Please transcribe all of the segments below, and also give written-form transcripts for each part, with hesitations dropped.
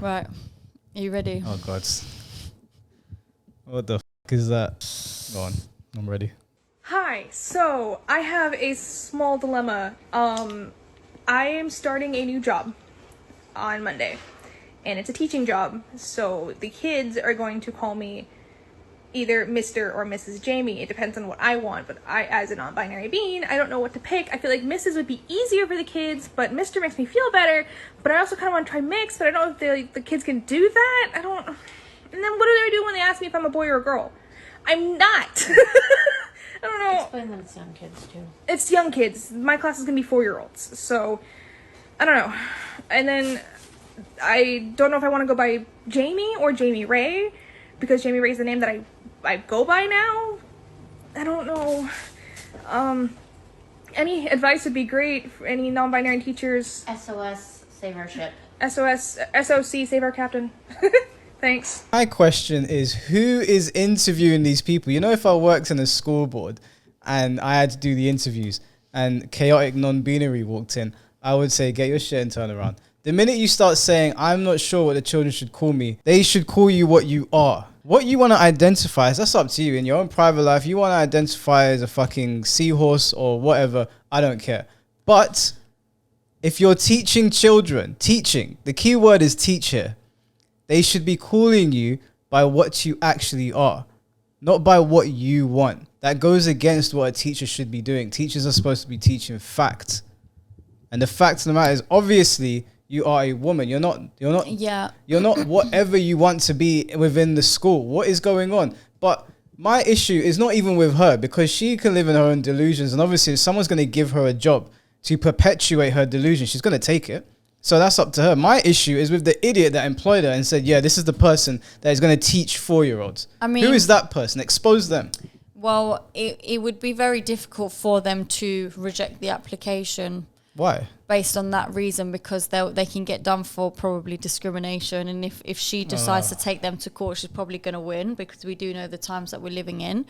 Right. Are you ready? Oh God. What the is that? Go on. I'm ready. Hi, so I have a small dilemma. I am starting a new job on Monday, and it's a teaching job, so the kids are going to call me either Mr. or Mrs. Jamie. It depends on what I want, but I, as a non-binary being, I don't know what to pick. I feel like Mrs. would be easier for the kids, but Mr. makes me feel better, but I also kind of want to try mix, but I don't know if the kids can do that. I don't... And then what do they do when they ask me if I'm a boy or a girl? I'm not! I don't know. Explain that it's young kids too. It's young kids. My class is gonna be 4-year-olds, so I don't know. And then I don't know if I want to go by Jamie or Jamie Ray, because Jamie Ray is the name that I go by now. I don't know. Any advice would be great for any non-binary teachers. SOS, save our ship. SOS, SOC, save our captain. Thanks. My question is, who is interviewing these people? You know, if I worked in a school board and I had to do the interviews and chaotic non-binary walked in, I would say, get your shit and turn around. The minute you start saying, I'm not sure what the children should call me, they should call you what you are. What you want to identify as, that's up to you. In your own private life, you want to identify as a fucking seahorse or whatever, I don't care. But if you're teaching children, the key word is teach here. They should be calling you by what you actually are, not by what you want. That goes against what a teacher should be doing. Teachers are supposed to be teaching fact. And the fact of the matter is, obviously, you are a woman. You're not whatever you want to be within the school. What is going on? But my issue is not even with her, because she can live in her own delusions. And obviously, if someone's going to give her a job to perpetuate her delusion, she's going to take it. So that's up to her. My issue is with the idiot that employed her and said, yeah, this is the person that is going to teach 4-year-olds. I mean, who is that person? Expose them. Well, it would be very difficult for them to reject the application. Why? Based on that reason, because they can get done for probably discrimination. And if she decides to take them to court, she's probably going to win, because we do know the times that we're living in.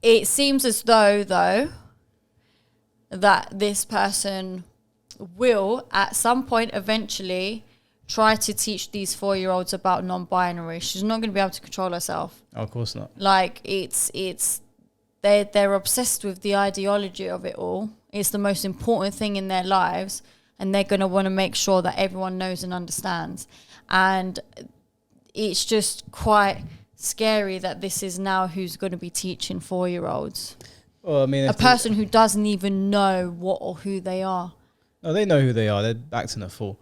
It seems as though that this person will at some point eventually try to teach these 4-year-olds about non-binary. She's not going to be able to control herself. Oh, of course not. Like they're obsessed with the ideology of it all. It's the most important thing in their lives, and they're going to want to make sure that everyone knows and understands. And it's just quite scary that this is now who's going to be teaching 4-year-olds. Well, I mean, a person who doesn't even know what or who they are. No, they know who they are. They're acting a fool.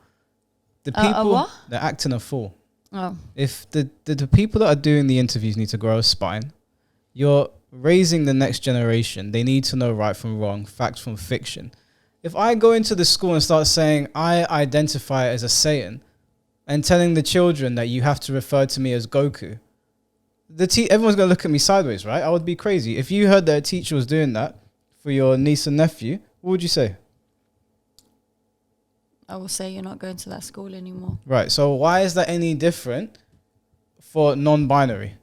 The people, what? they're acting a fool. Oh. If the people that are doing the interviews need to grow a spine, you're raising the next generation. They need to know right from wrong, fact from fiction. If I go into the school and start saying I identify as a Saiyan and telling the children that you have to refer to me as Goku, everyone's going to look at me sideways, right? I would be crazy. If you heard that a teacher was doing that for your niece and nephew, what would you say? I will say you're not going to that school anymore. Right. So why is that any different for non-binary?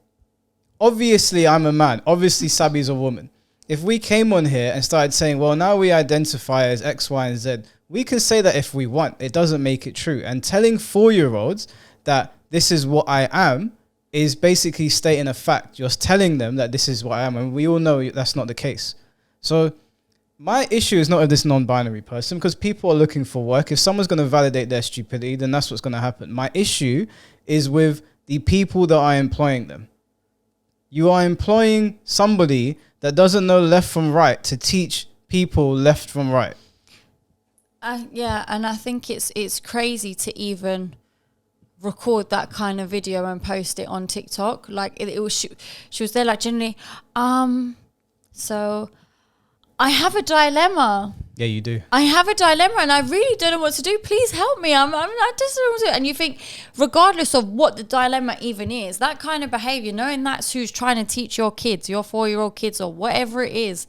Obviously, I'm a man. Obviously, Sabi's a woman. If we came on here and started saying, well, now we identify as X, Y, and Z, we can say that if we want. It doesn't make it true. And telling 4-year-olds that this is what I am is basically stating a fact. You're telling them that this is what I am. And we all know that's not the case. So my issue is not with this non-binary person, because people are looking for work. If someone's going to validate their stupidity, then that's what's going to happen. My issue is with the people that are employing them. You are employing somebody that doesn't know left from right to teach people left from right. Yeah, and I think it's crazy to even record that kind of video and post it on TikTok. Like it was, she was there like generally, so I have a dilemma. Yeah, you do. I have a dilemma and I really don't know what to do. Please help me. I just don't know what to do. And you think, regardless of what the dilemma even is, that kind of behavior, knowing that's who's trying to teach your kids, your 4-year-old kids or whatever it is,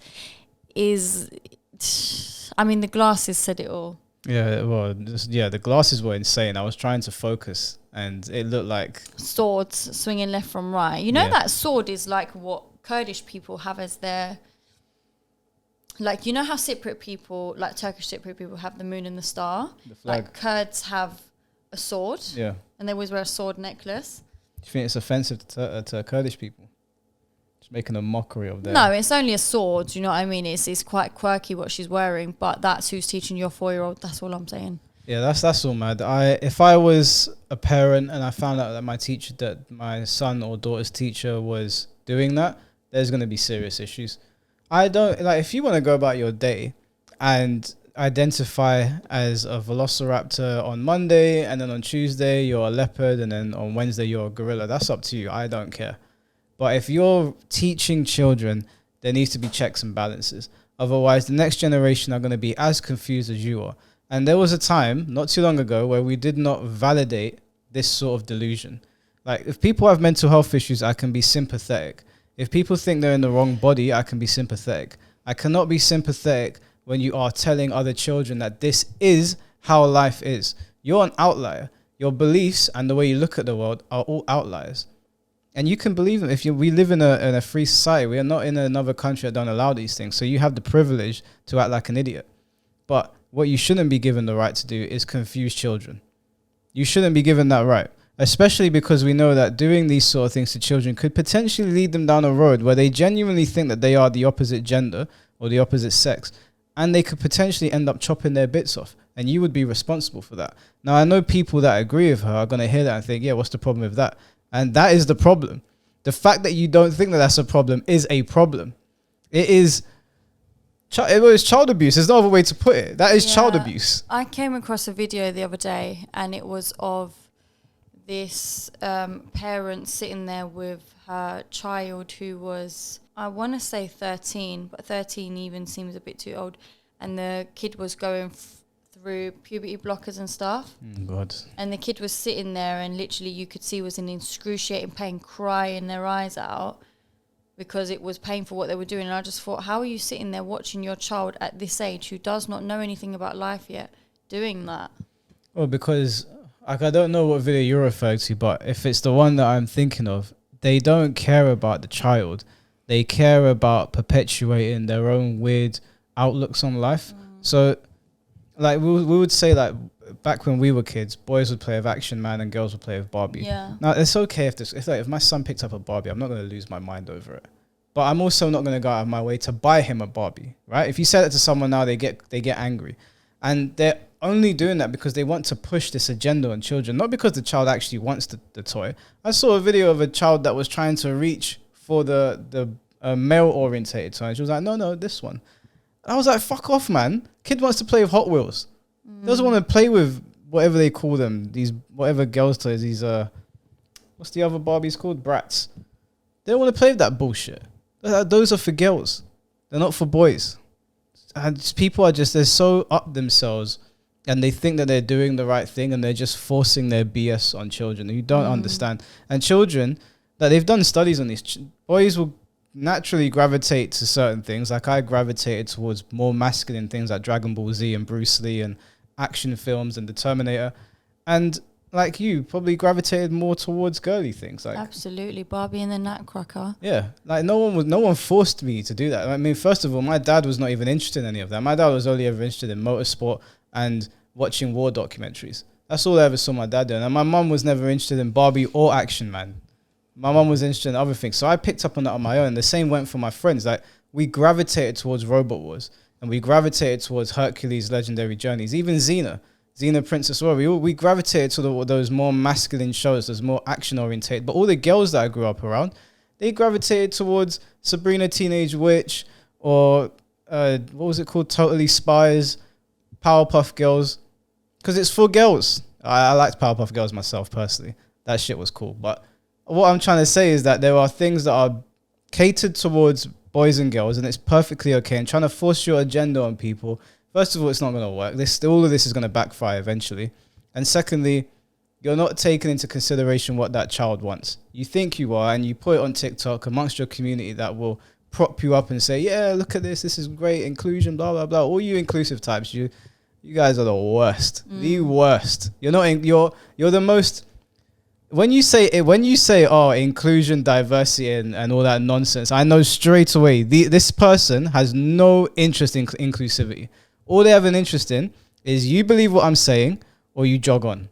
I mean, the glasses said it all. Yeah, well, the glasses were insane. I was trying to focus and it looked like swords swinging left from right. You know, that sword is like what Kurdish people have as their... Like, you know how Cypriot people, like Turkish Cypriot people, have the moon and the star? The flag. Like, Kurds have a sword, Yeah. and they always wear a sword necklace. Do you think it's offensive to Kurdish people? Just making a mockery of them. No, it's only a sword. You know what I mean? It's quite quirky what she's wearing, but that's who's teaching your 4-year-old. That's all I'm saying. Yeah, that's all mad. If I was a parent and I found out that my son or daughter's teacher was doing that, there's going to be serious issues. I don't like if you want to go about your day and identify as a velociraptor on Monday, and then on Tuesday you're a leopard, and then on Wednesday you're a gorilla. That's up to you. I don't care. But if you're teaching children, there needs to be checks and balances. Otherwise, the next generation are going to be as confused as you are. And there was a time not too long ago where we did not validate this sort of delusion. Like, if people have mental health issues, I can be sympathetic. If people think they're in the wrong body, I can be sympathetic. I cannot be sympathetic when you are telling other children that this is how life is. You're an outlier. Your beliefs and the way you look at the world are all outliers. And you can believe them. We live in a free society. We are not in another country that don't allow these things. So you have the privilege to act like an idiot. But what you shouldn't be given the right to do is confuse children. You shouldn't be given that right. Especially because we know that doing these sort of things to children could potentially lead them down a road where they genuinely think that they are the opposite gender or the opposite sex. And they could potentially end up chopping their bits off. And you would be responsible for that. Now, I know people that agree with her are going to hear that and think, yeah, what's the problem with that? And that is the problem. The fact that you don't think that that's a problem is a problem. It was child abuse. There's no other way to put it. That is child abuse. I came across a video the other day, and it was of this parent sitting there with her child who was, I want to say 13, but 13 even seems a bit too old. And the kid was going through puberty blockers and stuff. God. And the kid was sitting there, and literally you could see was in excruciating pain, crying their eyes out because it was painful what they were doing. And I just thought, how are you sitting there watching your child at this age who does not know anything about life yet doing that? Well, because I don't know what video you're referring to, but if it's the one that I'm thinking of, they don't care about the child. They care about perpetuating their own weird outlooks on life. So, like, we would say, like, back when we were kids, boys would play with Action Man and girls would play with Barbie. Yeah. Now, it's okay if my son picks up a Barbie, I'm not going to lose my mind over it. But I'm also not going to go out of my way to buy him a Barbie, right? If you say that to someone now, they get angry. And they're only doing that because they want to push this agenda on children, not because the child actually wants the toy. I saw a video of a child that was trying to reach for the male-orientated toy, and she was like, no, this one. And I was like, fuck off, man. Kid wants to play with Hot Wheels. Doesn't want to play with whatever they call them, these whatever girls' toys, these what's the other Barbies called? Brats. They don't want to play with that bullshit. Those are for girls. They're not for boys. And people are they're so up themselves, and they think that they're doing the right thing, and they're just forcing their BS on children who don't understand. And children, that they've done studies on these, boys will naturally gravitate to certain things. Like, I gravitated towards more masculine things like Dragon Ball Z and Bruce Lee and action films and the Terminator. And like, you probably gravitated more towards girly things. Like, Absolutely. Barbie and the Nutcracker. yeah, like no one forced me to do that. I mean, first of all, my dad was not even interested in any of that. My dad was only ever interested in motorsport and watching war documentaries. That's all I ever saw my dad doing. And my mum was never interested in Barbie or Action Man. My mum was interested in other things. So I picked up on that on my own. The same went for my friends. Like, we gravitated towards Robot Wars, and we gravitated towards Hercules' Legendary Journeys. Even Xena Princess Warrior. We gravitated to those more masculine shows, those more action orientated. But all the girls that I grew up around, they gravitated towards Sabrina Teenage Witch, or what was it called? Totally Spies, Powerpuff Girls, because it's for girls. I liked Powerpuff Girls myself personally. That shit was cool. But what I'm trying to say is that there are things that are catered towards boys and girls, and it's perfectly okay. And trying to force your agenda on people, first of all, it's not going to work. All of this is going to backfire eventually. And secondly, you're not taking into consideration what that child wants. You think you are, and you put it on TikTok amongst your community that will prop you up and say, yeah, look at this is great, inclusion, blah, blah, blah. All you inclusive types, you guys are the worst. The worst. You're the most... When you say inclusion, diversity, and all that nonsense, I know straight away this person has no interest in inclusivity. All they have an interest in is you believe what I'm saying or you jog on.